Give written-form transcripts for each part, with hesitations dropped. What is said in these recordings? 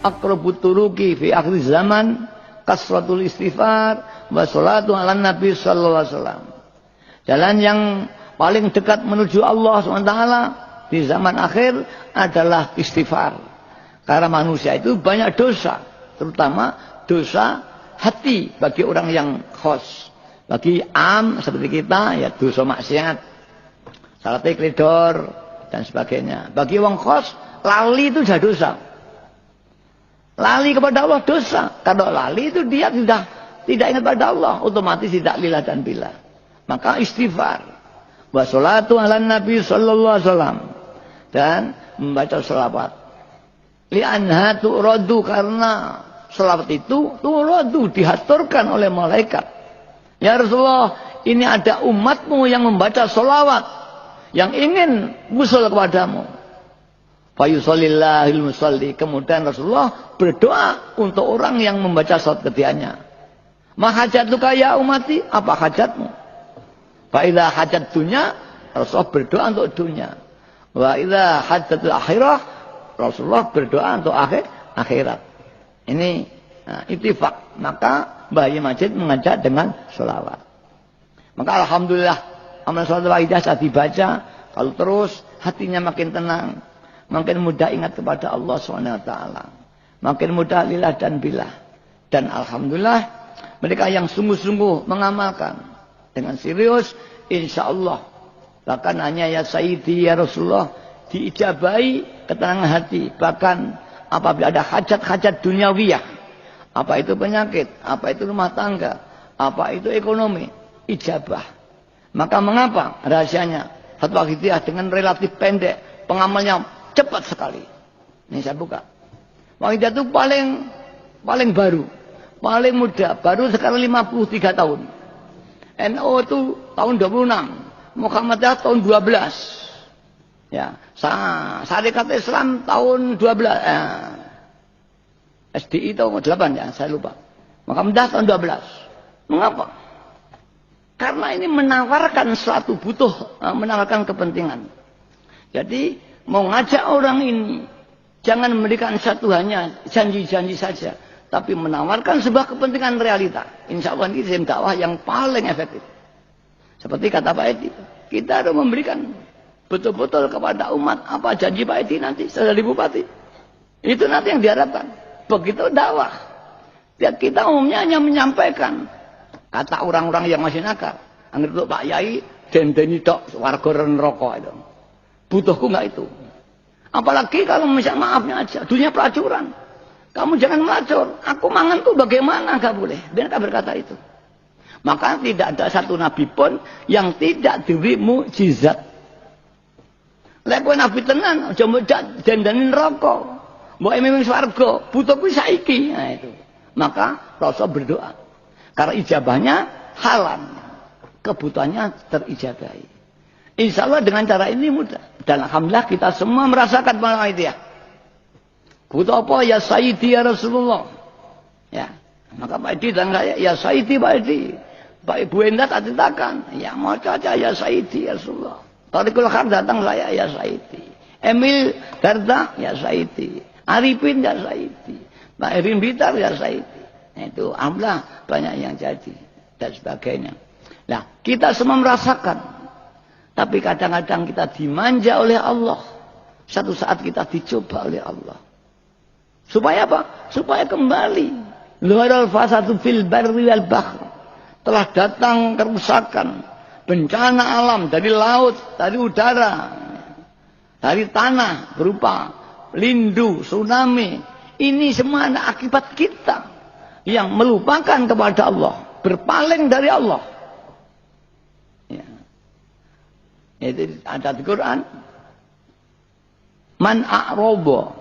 aqrabut turuqi fi akhir zaman kasratul istighfar wa sholatu ala nabi sallallahu alaihi wasallam. Jalan yang paling dekat menuju Allah SWT di zaman akhir adalah istighfar. Karena manusia itu banyak dosa, terutama dosa hati bagi orang yang khos. Bagi am seperti kita ya dosa maksiat, salat kledor dan sebagainya. Bagi orang khos lali itu sudah dosa. Lali kepada Allah dosa. Kalau lali itu dia sudah tidak ingat pada Allah, otomatis tidak lillah dan billah. Maka istighfar. Wassalatu ala nabi sallallahu alaihi wasallam, dan membaca selawat. Li'anha tu'radu, karena selawat itu tu'radu, dihaturkan oleh malaikat. Ya Rasulullah, ini ada umatmu yang membaca selawat, yang ingin usul kepadamu. Fayusallillahil musalli. Kemudian Rasulullah berdoa untuk orang yang membaca selawat ketiaknya. Mahajatuka ya umati, apa hajatmu? Fa'idha hajat dunya, Rasulullah berdoa untuk dunia. Wa idha hajatul akhirah, Rasulullah berdoa untuk akhirat. Ini ittifaq. Maka Mbah Haji Majid mengajak dengan sholawat. Maka alhamdulillah amal sholawat wahidah saat dibaca, kalau terus hatinya makin tenang, makin mudah ingat kepada Allah SWT, makin mudah lillah dan billah. Dan alhamdulillah mereka yang sungguh-sungguh mengamalkan dengan serius, insya Allah bahkan hanya ya Sayyidi ya Rasulullah diijabahi ketenangan hati. Bahkan apabila ada hajat-hajat duniawiyah, apa itu penyakit, apa itu rumah tangga, apa itu ekonomi, ijabah. Maka mengapa rahasianya? Fatwa Hidayah dengan relatif pendek, pengamalnya cepat sekali. Ini saya buka. Hidayah itu paling baru, paling muda, baru sekarang 53 tahun. NU itu tahun 26, Muhammadiyah tahun 12. Ya, Syarikat Islam tahun 12. SDI tahun 8 ya, saya lupa. Muhammadiyah tahun 12. Mengapa? Karena ini menawarkan suatu menawarkan kepentingan. Jadi mau ngajak orang ini, jangan memberikan satu hanya janji-janji saja, tapi menawarkan sebuah kepentingan realita. Insya Allah ini sistem dakwah yang paling efektif. Seperti kata Pak Edi, kita harus memberikan betul-betul kepada umat apa janji Pak Edi nanti setelah jadi bupati. Itu nanti yang diharapkan. Begitu dakwah. Ya, kita umumnya hanya menyampaikan kata orang-orang yang masih nakal. Anggap Pak Yai dendeni tok warga rokok itu. Butuhku enggak itu. Apalagi kalau misalnya maafnya aja, dunia pelacuran. Kamu jangan melacur. Aku mangan tuh bagaimana? Gak boleh. Mereka berkata itu. Maka tidak ada satu nabi pun yang tidak diberi mukjizat. Lek nabi tenan, aja mbok dandanin rokok. Mbok emeng swarga, butuhku saiki. Nah itu. Maka Rasul berdoa. Karena ijabahnya halal. Kebutuhannya terijabahi. Insya Allah dengan cara ini mudah. Dan alhamdulillah kita semua merasakan malam itu ya. Butuh apa? Ya Sayyidi ya Rasulullah. Ya. Maka Pak Edi dan saya, ya Sayyidi Pak Edi. Pak Ibu Endah tak ceritakan. Ya mau caca ya Sayyidi ya Rasulullah. Tariqul Khar datang saya ya Sayyidi. Emil Darda ya Sayyidi. Arifin ya Sayyidi. Pak Erin Bitar ya Sayyidi. Nah, itu alhamdulillah banyak yang jadi. Dan sebagainya. Nah kita semua merasakan. Tapi kadang-kadang kita dimanja oleh Allah. Satu saat kita dicoba oleh Allah. Supaya apa? Supaya kembali. Luharal fasadu fil barri wal bahr. Telah datang kerusakan, bencana alam dari laut, dari udara, dari tanah berupa lindu, tsunami. Ini semua ada akibat kita yang melupakan kepada Allah, berpaling dari Allah. Ya. Itu ada di Quran. Man a'robo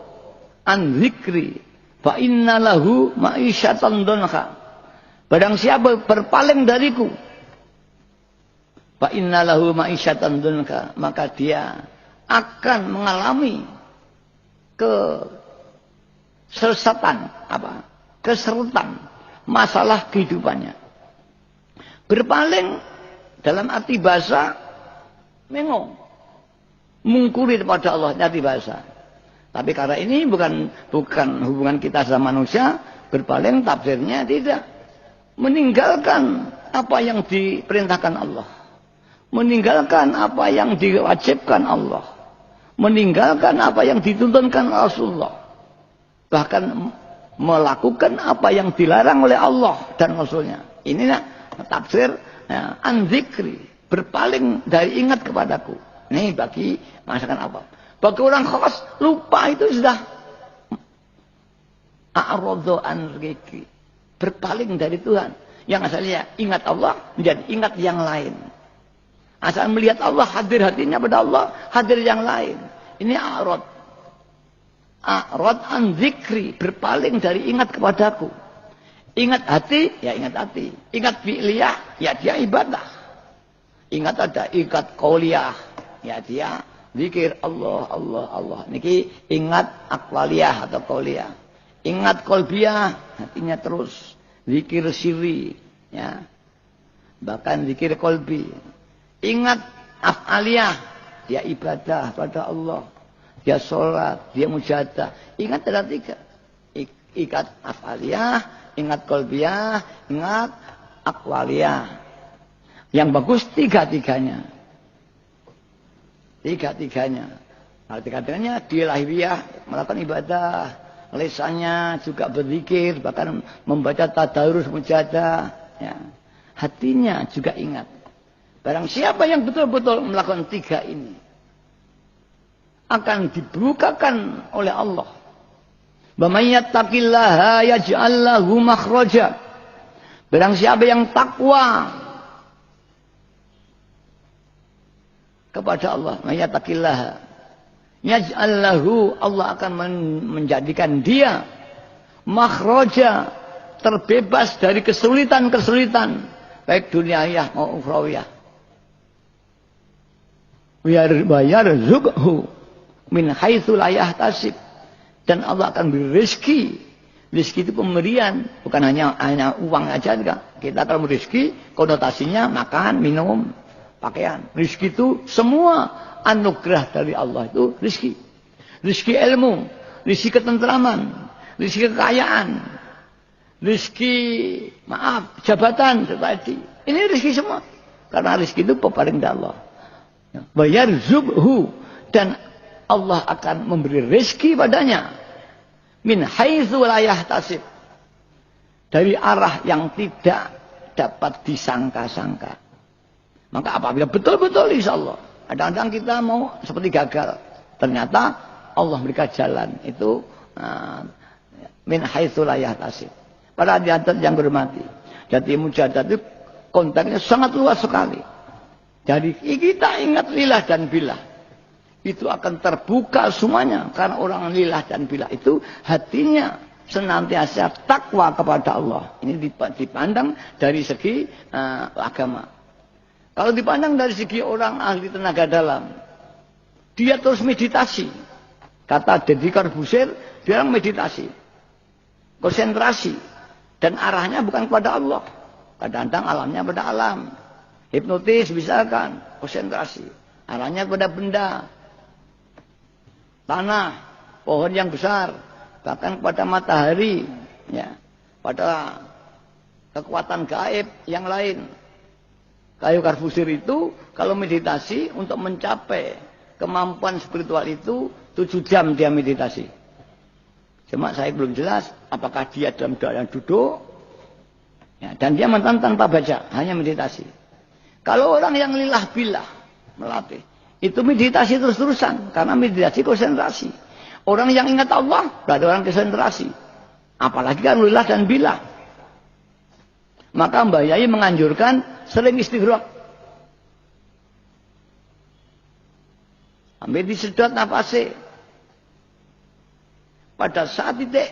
an zikri fa inna lahu ma'isyatan donha. Barang siapa berpaling dariku, fa inna lahu ma'isyatan donha, maka dia akan mengalami kesesatan, keserutan masalah kehidupannya. Berpaling dalam arti bahasa mengong, mungkuri kepada Allah, arti bahasa. Tapi karena ini bukan hubungan kita sama manusia, berpaling tafsirnya tidak. Meninggalkan apa yang diperintahkan Allah. Meninggalkan apa yang diwajibkan Allah. Meninggalkan apa yang dituntunkan Rasulullah. Bahkan melakukan apa yang dilarang oleh Allah dan Rasulnya. Inilah tafsir an dzikri, berpaling dari ingat kepadaku. Ini bagi masyarakat apa? Bagi orang khas, lupa itu sudah a'radhu an dzikri, berpaling dari Tuhan. Yang asalnya ingat Allah menjadi ingat yang lain. Asal melihat Allah, hadir hatinya pada Allah, hadir yang lain. Ini a'rad. A'rad an dzikri, berpaling dari ingat kepadaku. Ingat hati, ya ingat hati. Ingat fi'liyah, ya dia ibadah. Ingat ada ingat qauliyah, ya dia zikir Allah, Allah, Allah. Niki ingat aqwaliyah atau qauliyah. Ingat qalbiyah, hatinya terus zikir sirri, ya. Bahkan zikir qalbi. Ingat af'aliyah, dia ibadah pada Allah. Dia sholat, dia mujahadah. Ingat ada 3. Ingat af'aliyah, ingat qalbiyah, ingat aqwaliyah. Yang bagus 3-3-nya. 3-3-nya. Nah, 3-3-nya di lahiriah melakukan ibadah. Lisannya juga berzikir, bahkan membaca tadarus mujahadah. Ya. Hatinya juga ingat. Barang siapa yang betul-betul melakukan 3 ini, akan dibukakan oleh Allah. Wa may yattaqillaha yaj'al lahu makhraja. Barang siapa yang takwa kepada Allah, may yattaqillaha yaj'al lahu, Allah akan menjadikan dia makhraja, terbebas dari kesulitan-kesulitan baik duniawiyah maupun ukhrawiyah. Wa yarzuqhu min haitsu la yahtasib, dan Allah akan beri rezeki. Rezeki itu pemberian, bukan hanya uang aja enggak. Kita kalau rezeki konotasinya makan, minum, pakaian. Rezeki itu semua anugerah dari Allah, itu rezeki. Rezeki ilmu, rezeki ketentraman, rezeki kekayaan, rezeki jabatan tadi. Ini rezeki semua. Karena rezeki itu pepaling dari Allah. Wa yarzuqhu, dan Allah akan memberi rezeki padanya min haitsu la yahtasib, dari arah yang tidak dapat disangka-sangka. Maka apabila betul-betul insyaallah, kadang-kadang kita mau seperti gagal, ternyata Allah berikan jalan itu min haitsu la yahtasib. Para hadirin yang berhormati, jadi mujahadah itu konteksnya sangat luas sekali. Jadi kita ingat lillah dan billah, itu akan terbuka semuanya. Karena orang lillah dan billah itu hatinya senantiasa takwa kepada Allah. Ini dipandang dari segi agama. Kalau dipandang dari segi orang ahli tenaga dalam, dia terus meditasi. Kata Deddy Corbuzier, dia orang meditasi, konsentrasi, dan arahnya bukan kepada Allah. Kadang-kadang alamnya pada alam. Hipnotis misalkan, konsentrasi. Arahnya kepada benda, tanah, pohon yang besar, bahkan kepada matahari, ya, pada kekuatan gaib yang lain. Kayu Corbuzier itu kalau meditasi untuk mencapai kemampuan spiritual itu 7 jam dia meditasi. Cuma saya belum jelas apakah dia dalam keadaan duduk, ya, dan dia tanpa baca, hanya meditasi. Kalau orang yang lillah billah melatih, itu meditasi terus-terusan, karena meditasi konsentrasi. Orang yang ingat Allah berarti orang konsentrasi, apalagi kan lillah dan billah. Maka Mbah Yai menganjurkan sering istighraq. Ambil disedot nafasnya. Pada saat titik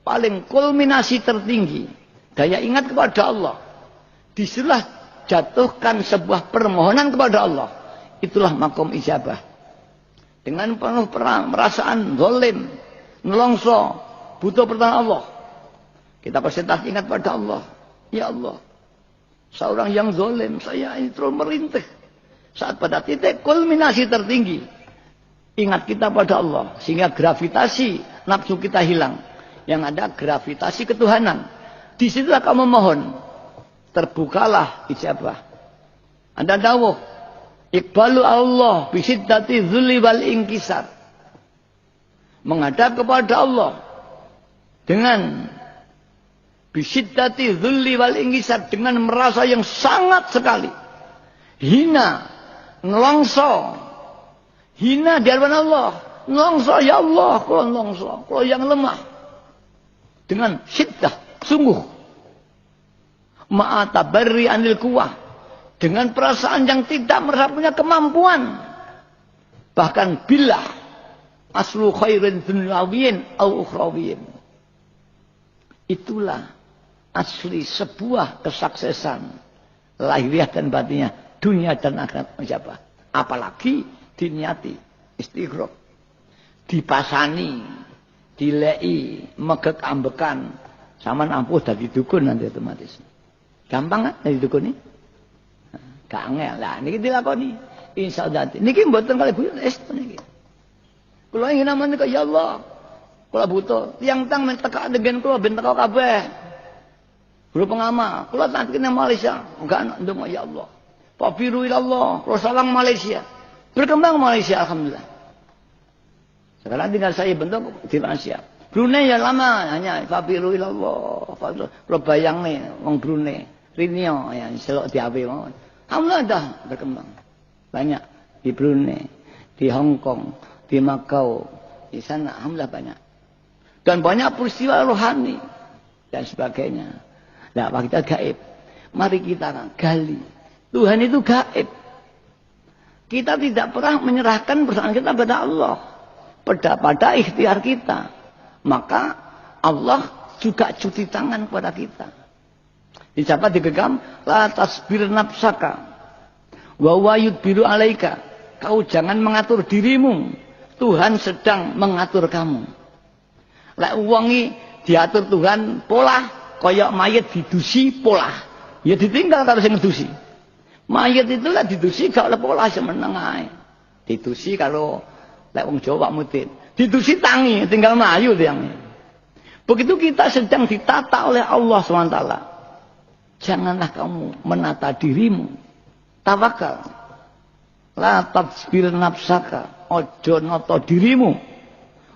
paling kulminasi tertinggi, daya ingat kepada Allah, disuruhlah jatuhkan sebuah permohonan kepada Allah. Itulah makom ijabah. Dengan penuh perasaan zalim, nelongso, butuh pertolongan Allah, kita konsentrasi ingat pada Allah. Ya Allah, seorang yang zalim, saya ini terus merintih. Saat pada titik kulminasi tertinggi, ingat kita pada Allah, sehingga gravitasi nafsu kita hilang. Yang ada gravitasi ketuhanan. Disitulah kamu mohon, terbukalah ijabah. Anda dawuh, iqbalu Allah bisiddati dzulli wal inkisar. Menghadap kepada Allah dengan bisiddati dzulli wal inkisar, dengan merasa yang sangat sekali hina, nelongso, hina di hadapan Allah, nelongso, ya Allah, kalau nelongso, kalau yang lemah, dengan syiddah, sungguh, ma'atabarri anil kuwah, dengan perasaan yang tidak merasa punya kemampuan, bahkan billah aslu khairin dunyawiyin au ukhrawiyin. Itulah asli sebuah kesuksesan lahiriah dan batinnya, dunia dan akhirat menjabah. Apalagi diniati istighraq, dipasani, dilei, megek ambekan, sama nampuh dadi dukun nanti otomatis. Gampang kan dadi dukun ini? Gak angel lah, niki dilakoni. Insyaallah. Niki mboten kalih buyut estu niki. Kula ingin namanya ke ya Allah. Kula butuh tiang tang men teka degen kula ben teka kabeh. Guru pengamal, kula tak kene Malaysia, enggak ana ndonga ya Allah. Pabiru ilallah, kula salang Malaysia. Berkembang Malaysia alhamdulillah. Sekarang tinggal saya bentuk di Malaysia. Brunei ya lama hanya pabiru ilallah. Kula bayangne wong Brunei, Rinio ya selok diawe mawon. Alhamdulillah dah berkembang. Banyak di Brunei, di Hong Kong, di Makau, di sana alhamdulillah banyak. Dan banyak peristiwa rohani dan sebagainya. Nah, kita gaib. Mari kita gali. Tuhan itu gaib. Kita tidak pernah menyerahkan persoalan kita pada Allah. Pada ikhtiar kita. Maka Allah juga cuci tangan kepada kita. Dicapat digegam, la tasbir nafsaka wa yudbiru alaika. Kau jangan mengatur dirimu. Tuhan sedang mengatur kamu. Lek uwangi diatur Tuhan pola kaya mayit didusi pola. Ya ditinggal karo sing ngedusi. Mayit itu lah didusi gak oleh pola semeneng ae. Didusi kalau lek wong Jawa mudin. Didusi tangi tinggal mayu tiyang. Begitu kita sedang ditata oleh Allah SWT. Janganlah kamu menata dirimu. Tawakal. La tasbir nafsaka. Ojo nata dirimu.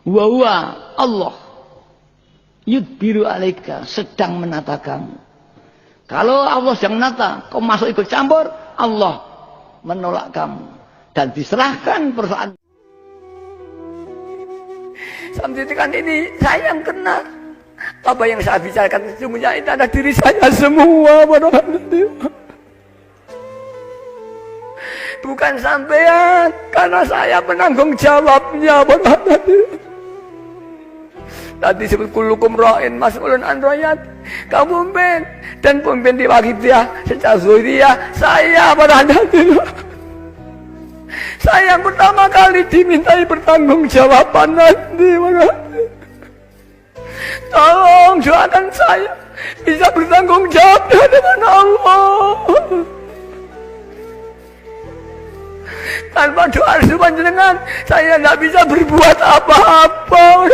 Wa Allah yudbiru alaika, sedang menata kamu. Kalau Allah sedang menata, kau masuk ikut campur, Allah menolak kamu dan diserahkan persoalan. Sampai kan ini saya yang kena. Apa yang saya bicarakan sesungguhnya itu ada diri saya semua. Bukan sampean, karena saya penanggung jawabnya. Tadi sebut kulukum ra'in mas'ulun an ra'yat. Kamu pemimpin dan pemimpin diwakilnya secara zuriah saya pada hati. Saya yang pertama kali dimintai pertanggungjawaban nanti. Tolong doakan saya bisa bertanggung jawab di hadapan Allah. Tanpa doa restu panjenengan saya tidak bisa berbuat apa-apa.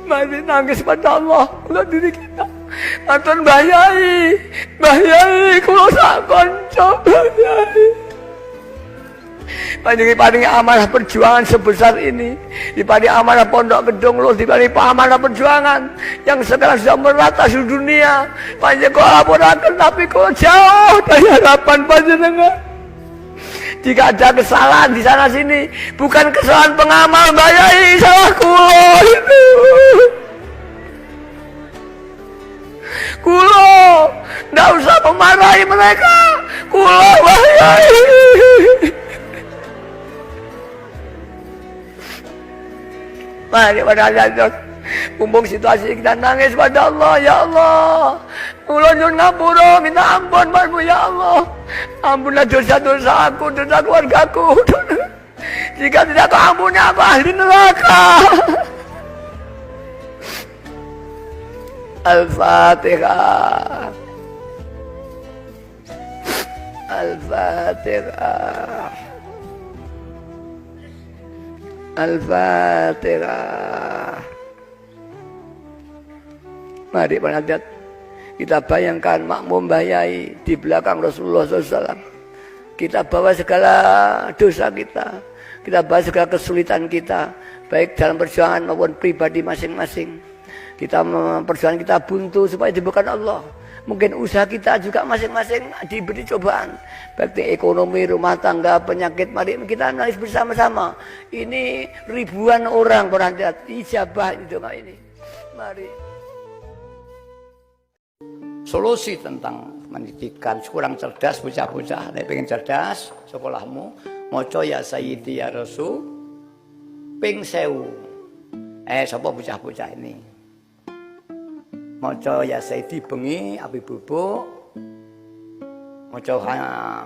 Mari nangis pada Allah untuk diri kita. Akan bahayai kalau sak konco bahayai. Paling amanah perjuangan sebesar ini, dipadi amanah pondok gedung lo, dipadi amanah perjuangan yang sekarang sudah merata seluruh dunia. Panjang kau laporkan, tapi kau jauh dari harapan panjenengan. Jika ada kesalahan di sana sini, bukan kesalahan pengamal, bayai salah kulo itu. Kulo, nggak usah memarahi mereka. Kulo bayai. Mari pada Allah, mumpung situasi kita nangis pada Allah, ya Allah. Kulo nyuwun ngapura, minta ampun padamu ya Allah. Ampunlah dosa-dosa aku, dosa keluargaku. Jika tidak kau ampuni aku ahli neraka. Al-Fatihah. Al-Fatihah. Al-Fatihah. Mari para hadirat, kita bayangkan makmum Yai di belakang Rasulullah SAW. Kita bawa segala dosa kita, kita bawa segala kesulitan kita, baik dalam perjuangan maupun pribadi masing-masing. Kita perjuangan kita buntu supaya dibukakan Allah. Mungkin usaha kita juga masing-masing diberi cobaan, baik di ekonomi, rumah tangga, penyakit. Mari kita analis bersama-sama. Ini ribuan orang berada ijabah itu ini. Mari. Solusi tentang pendidikan, kurang cerdas bocah-bocah. Nek pengen cerdas, sekolahmu moco ya Sayyidi ya Rasul ping 1000. Sapa bocah-bocah ini? Maca ya Sayyidi bengi api bubuk, maca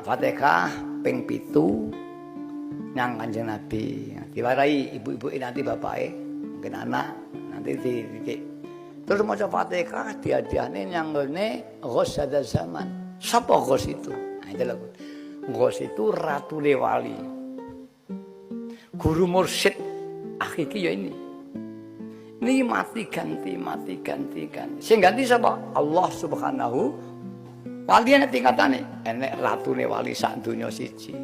Fatihah ping 7 nang Kanjeng Nabi. Diwarai ibu-ibu nanti bapake, mungkin anak nanti dididik. Terus maca Fatihah dihadiahne nang ngene Ghaus Hadzal Zaman. Sapa Ghaus itu? Nah, itu lho. Ghaus itu ratune wali. Guru mursyid hakiki ya ini. Ini mati ganti. Sing ganti siapa? Allah Subhanahu. Waliane tingkatane. Enek ratune wali sak donya siji.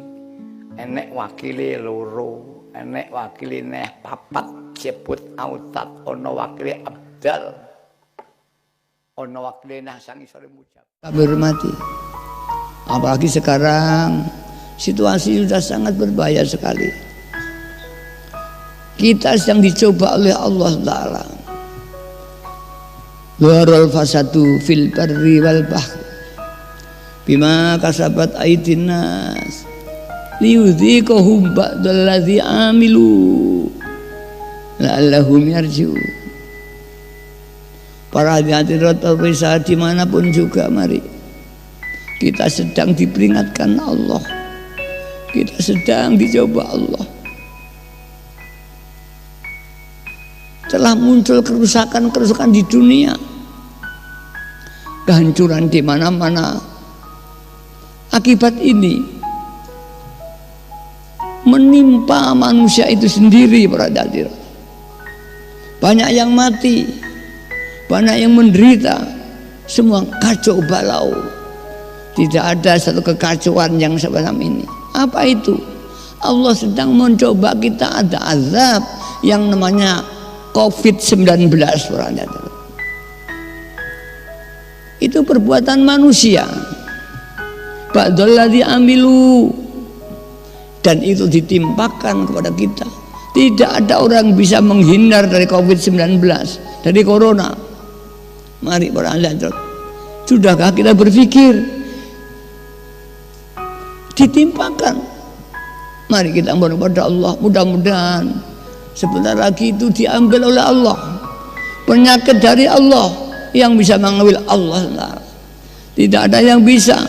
Enek wakile loro. Enek wakile neh papat jebut autat. Ana wakile abdal. Ana wakile nah sang isore mujab. Kami hormati. Apalagi sekarang situasi sudah sangat berbahaya sekali. Kita sedang dicoba oleh Allah Ta'ala. Dharal fasadu fil barri wal bahri bima kasabat aydin nas liyudhiqahum ba'dal ladzi amilu la'allahum yarji'un. Para hadirin terpisah dimanapun juga, mari kita sedang diperingatkan Allah, kita sedang dicoba Allah. Telah muncul kerusakan di dunia, kehancuran di mana-mana. Akibat ini menimpa manusia itu sendiri, para hadirin. Banyak yang mati, banyak yang menderita, semua kacau balau. Tidak ada satu kekacauan yang semacam ini. Apa itu? Allah sedang mencoba kita, ada azab yang namanya COVID-19. Itu perbuatan manusia. Ba'dalladzi amilu, dan itu ditimpakan kepada kita. Tidak ada orang bisa menghindar dari COVID-19, dari corona. Mari para hadirin, sudahkah kita berpikir ditimpakan? Mari kita mohon kepada Allah, mudah-mudahan sebentar lagi itu diambil oleh Allah. Penyakit dari Allah yang bisa mengambil Allah. Tidak ada yang bisa,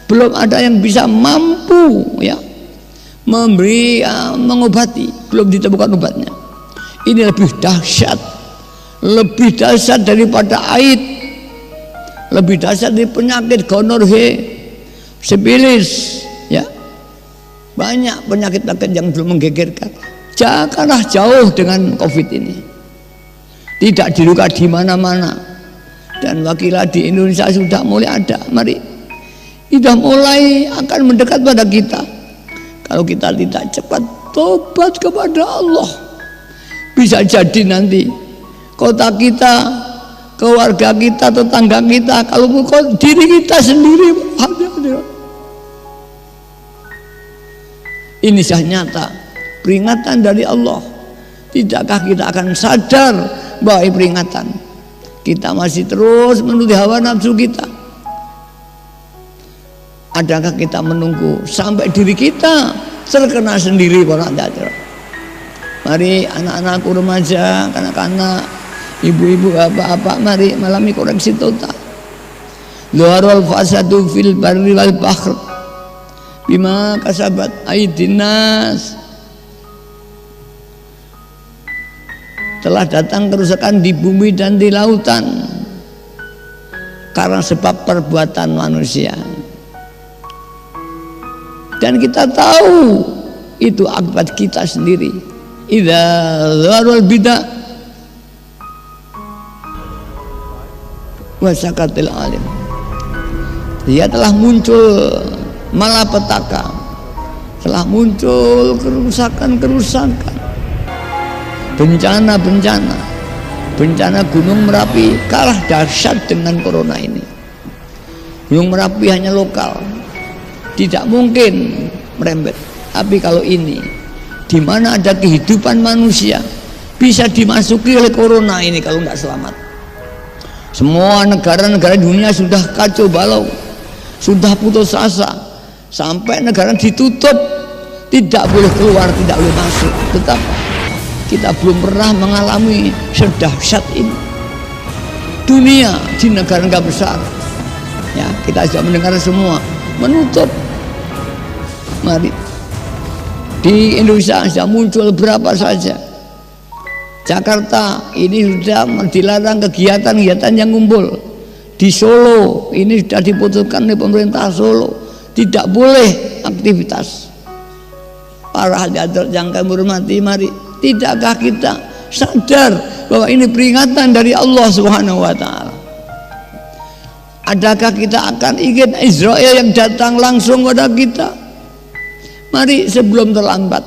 belum ada yang bisa mampu ya memberi mengobati, belum ditemukan obatnya. Ini lebih dahsyat daripada AIDS, lebih dahsyat dari penyakit gonorrhea, sifilis ya. Banyak penyakit-penyakit yang belum menggegerkan. Janganlah jauh dengan COVID ini. Tidak diluka di mana-mana. Dan wakilah di Indonesia sudah mulai ada. Mari, sudah mulai akan mendekat pada kita. Kalau kita tidak cepat tobat kepada Allah, bisa jadi nanti kota kita, keluarga kita, tetangga kita, kalau diri kita sendiri, ini sudah nyata. Peringatan dari Allah. Tidakkah kita akan sadar bahwa ini peringatan? Kita masih terus menuruti hawa nafsu kita. Adakah kita menunggu sampai diri kita terkena sendiri, para hadirin? Mari anak-anakku remaja, kanak-kanak, ibu-ibu, bapak-bapak, mari malami koreksi total. Dharal fasadu fil barri wal bahr bima kasabat aydin nas. Telah datang kerusakan di bumi dan di lautan karena sebab perbuatan manusia. Dan kita tahu itu akibat kita sendiri. idza dharul bidah wa sakatil alim. Dia telah muncul malapetaka, telah muncul kerusakan-kerusakan, bencana-bencana. Bencana Gunung Merapi kalah dahsyat dengan corona ini. Gunung Merapi hanya lokal, tidak mungkin merembet. Tapi kalau ini, di mana ada kehidupan manusia, bisa dimasuki oleh corona ini kalau nggak selamat. Semua negara-negara dunia sudah kacau balau, sudah putus asa, sampai negara ditutup, tidak boleh keluar, tidak boleh masuk. Tetap kita belum pernah mengalami sedahsyat ini. Dunia di negara-negara besar, ya kita sudah mendengar semua menutup. Mari di Indonesia sudah muncul berapa saja. Jakarta ini sudah dilarang kegiatan-kegiatan yang kumpul. Di Solo ini sudah diputuskan oleh pemerintah Solo tidak boleh aktivitas. Para hadirin yang kami hormati, mari, tidakkah kita sadar bahwa ini peringatan dari Allah Subhanahu wa taala? Adakah kita akan ingin Israel yang datang langsung pada kita? Mari sebelum terlambat.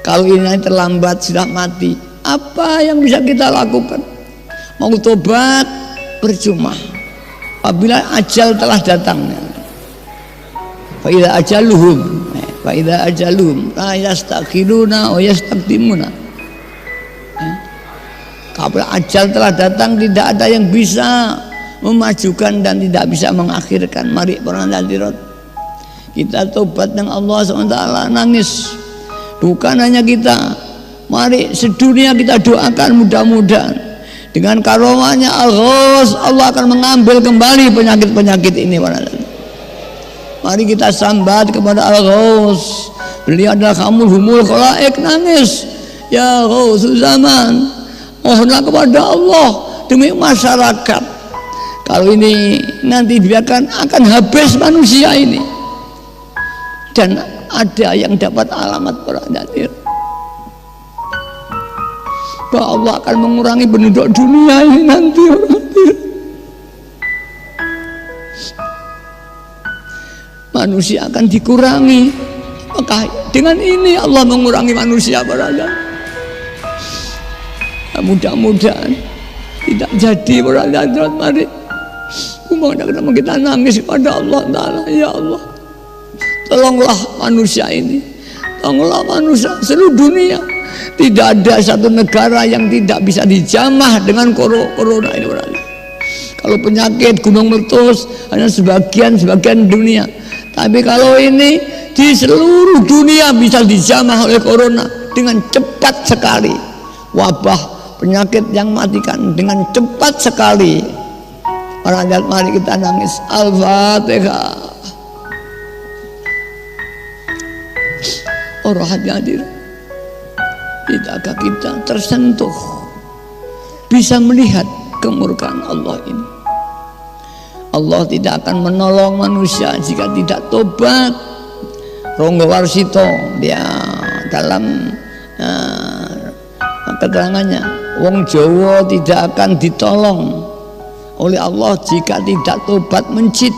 Kalau ini terlambat sudah mati, apa yang bisa kita lakukan? Mau tobat percuma apabila ajal telah datang. Fa idza ajaluhum la yastakhiruna wa yastaqdimuna. Kalau ajal telah datang, tidak ada yang bisa memajukan dan tidak bisa mengakhirkan. Mari para hadirin, kita tobat dengan Allah SWT, nangis. Bukan hanya kita, mari sedunia kita doakan, mudah-mudahan dengan karomahnya Al-Ghaus Allah akan mengambil kembali penyakit-penyakit ini. Mari kita sambat kepada Al-Ghaus. Beliau adalah Khamul Humul Khalaik, nangis, ya Ghausul Zaman, mohonlah kepada Allah demi masyarakat. Kalau ini nanti biarkan akan habis manusia ini, dan ada yang dapat alamat para hadirin bahwa Allah akan mengurangi penduduk dunia ini nanti. Manusia akan dikurangi. Maka dengan ini Allah mengurangi manusia para hadirin. Mudah-mudahan tidak jadi para hadirin. Mari kenapa kita nangis kepada Allah Ta'ala, ya Allah, tolonglah manusia ini, tolonglah manusia seluruh dunia. Tidak ada satu negara yang tidak bisa dijamah dengan corona ini. Kalau penyakit gunung meletus hanya sebagian dunia, tapi kalau ini di seluruh dunia bisa dijamah oleh corona dengan cepat sekali. Wabah penyakit yang matikan dengan cepat sekali. Para hadirin, mari kita nangis. Al-Fatihah. Orang hadir, tidakkah kita tersentuh bisa melihat kemurkaan Allah ini? Allah tidak akan menolong manusia jika tidak tobat. Ronggo Warsito dia dalam keterangannya, wong Jawa tidak akan ditolong oleh Allah jika tidak tobat mencit.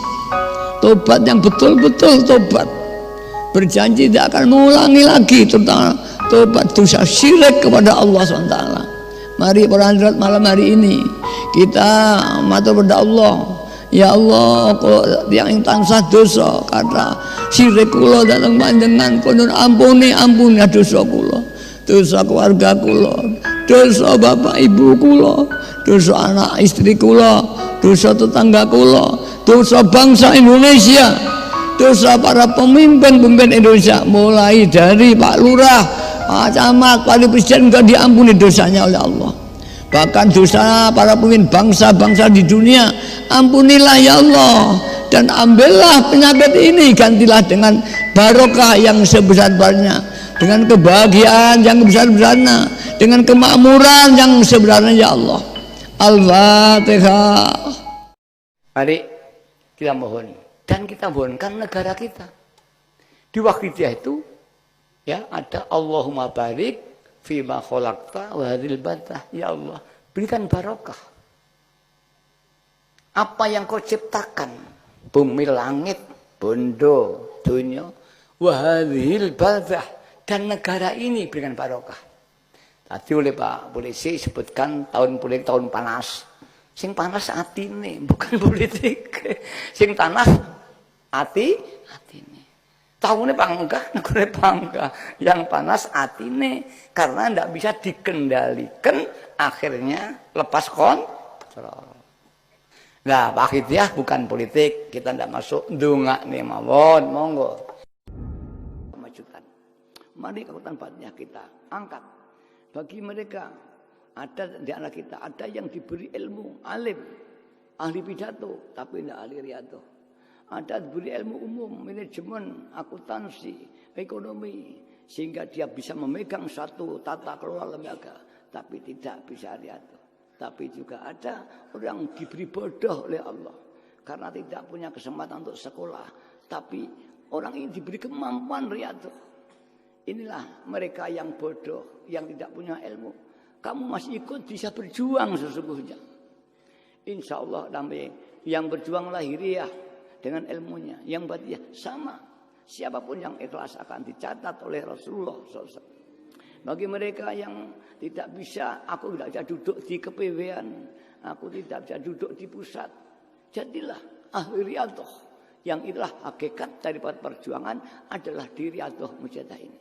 Tobat yang betul-betul tobat, berjanji tidak akan mengulangi lagi, terutama tobat dosa syirik kepada Allah SWT. Mari para hadirat, malam hari ini kita matur kepada Allah, ya Allah, kalau yang tansah dosa karena syirik kula datang panjenengan, kulo ampuni dosa kula, dosa keluarga kula, dosa bapak ibu kula, dosa anak istri kula, dosa tetangga kula, dosa bangsa Indonesia, dosa para pemimpin Indonesia, mulai dari Pak Lurah, Pak Camat, Pak Presiden, juga diampuni dosanya oleh Allah. Bahkan dosa para pemimpin bangsa-bangsa di dunia, ampunilah ya Allah, dan ambillah penyakit ini, gantilah dengan barokah yang sebesar-besarnya, dengan kebahagiaan yang besar-besarnya, dengan kemakmuran yang sebenarnya ya Allah. Al-Fatihah. Mari kita mohon, dan kita mohonkan negara kita. Di waktu itu ya ada Allahumma barik Fima khalaqta wa hadhil badah. Ya Allah, berikan barokah. Apa yang kau ciptakan, bumi, langit, bondo, dunia, wa hadhil badah, dan negara ini berikan barokah. Tadi oleh Pak Polisi sebutkan tahun politik, tahun panas. Sing panas atine, bukan politik. Sing tanah atine. Tahunnya bangga, negara bangga. Yang panas atine, karena tidak bisa dikendalikan, akhirnya lepas kontrol. Nah, Pak Hidayah bukan politik, kita tidak masuk ndongak nih mawon, monggo. Kemajuan. Mari kekuatan batinnya kita angkat. Bagi mereka ada di anak kita, ada yang diberi ilmu, alim, ahli pidato, tapi tidak ahli riyadhah. Ada diberi ilmu umum, manajemen, akuntansi, ekonomi, sehingga dia bisa memegang satu tata kelola lembaga, tapi tidak bisa riyadhah. Tapi juga ada orang yang diberi bodoh oleh Allah karena tidak punya kesempatan untuk sekolah, tapi orang ini diberi kemampuan riyadhah. Inilah mereka yang bodoh, yang tidak punya ilmu. Kamu masih ikut bisa berjuang sesungguhnya. Insya Allah yang berjuang lahiriah dengan ilmunya, yang batiniah sama. Siapapun yang ikhlas akan dicatat oleh Rasulullah SAW. Bagi mereka yang tidak bisa, aku tidak bisa duduk di KPW-an, aku tidak bisa duduk di pusat. Jadilah ahli riyadhah. Yang itulah hakikat daripada perjuangan adalah di riyadhah mujahadah ini.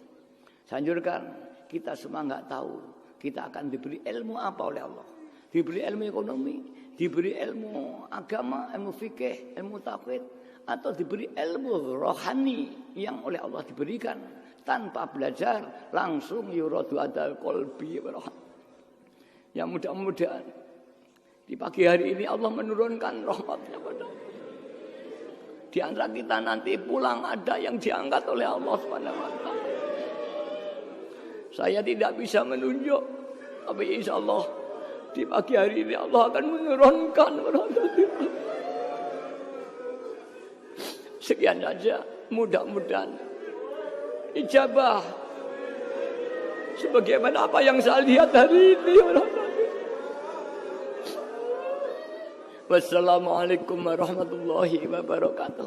Saya anjurkan, kita semua nggak tahu kita akan diberi ilmu apa oleh Allah. Diberi ilmu ekonomi, diberi ilmu agama, ilmu fikih, ilmu tauhid, atau diberi ilmu rohani yang oleh Allah diberikan tanpa belajar, langsung yuradu adal qalbi. Yang mudah-mudahan di pagi hari ini Allah menurunkan rahmatnya pada di antara kita nanti pulang ada yang diangkat oleh Allah SWT. Saya tidak bisa menunjuk, tapi insya Allah di pagi hari ini Allah akan menurunkan rahmat. Sekian saja, mudah-mudahan ijabah sebagaimana apa yang saya lihat hari ini. Wassalamualaikum warahmatullahi wabarakatuh.